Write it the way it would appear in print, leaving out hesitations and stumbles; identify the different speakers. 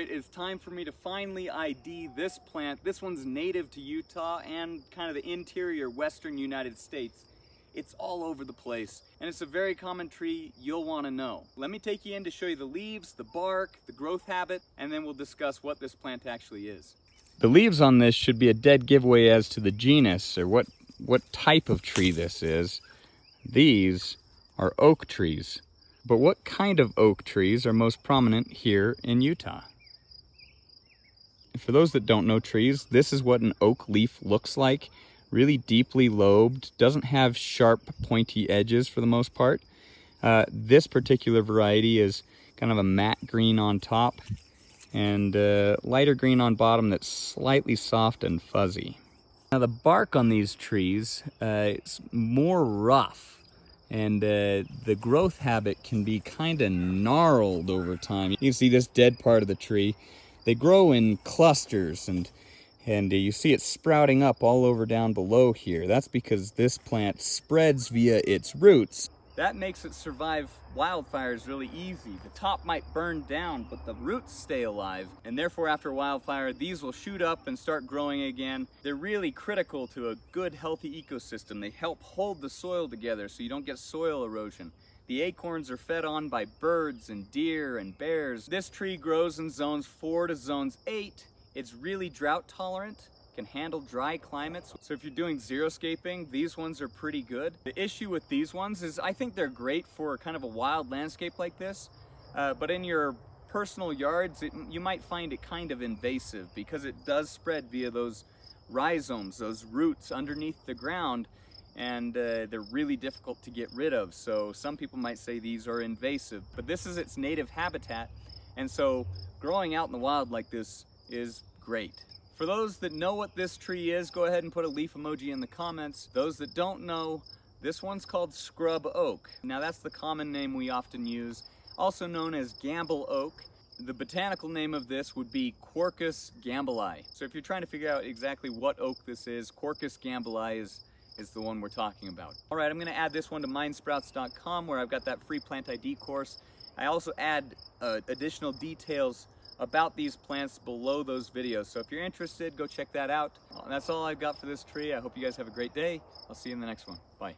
Speaker 1: right, it's time for me to finally ID this plant. This one's native to Utah and kind of the interior western United States. It's all over the place, and it's a very common tree you'll want to know. Let me take you in to show you the leaves, the bark, the growth habit, and then we'll discuss what this plant actually is. The leaves on this should be a dead giveaway as to the genus, or what type of tree this is. These are oak trees. But what kind of oak trees are most prominent here in Utah? For those that don't know trees, this is what an oak leaf looks like. Really deeply lobed, doesn't have sharp pointy edges for the most part. This particular variety is kind of a matte green on top and lighter green on bottom that's slightly soft and fuzzy. Now the bark on these trees is more rough. And the growth habit can be kind of gnarled over time. You can see this dead part of the tree. They grow in clusters, and you see it sprouting up all over down below here. That's because this plant spreads via its roots. That makes it survive wildfires really easy. The top might burn down, but the roots stay alive, and therefore after a wildfire, these will shoot up and start growing again. They're really critical to a good, healthy ecosystem. They help hold the soil together so you don't get soil erosion. The acorns are fed on by birds and deer and bears. This tree grows in zones 4 to zones 8. It's really drought tolerant, can handle dry climates. So if you're doing xeriscaping, these ones are pretty good. The issue with these ones is I think they're great for kind of a wild landscape like this, but in your personal yards, you might find it kind of invasive because it does spread via those rhizomes, those roots underneath the ground, and they're really difficult to get rid of. So some people might say these are invasive, but this is its native habitat, and so growing out in the wild like this is great. For those that know what this tree is, go ahead and put a leaf emoji in the comments. Those that don't know, this one's called scrub oak. Now that's the common name we often use, also known as Gambel oak. The botanical name of this would be Quercus gambeli. So if you're trying to figure out exactly what oak this is, Quercus gambeli is the one we're talking about. All right, I'm gonna add this one to mindsprouts.com where I've got that free plant ID course. I also add additional details about these plants below those videos. So if you're interested, go check that out. That's all I've got for this tree. I hope you guys have a great day. I'll see you in the next one. Bye.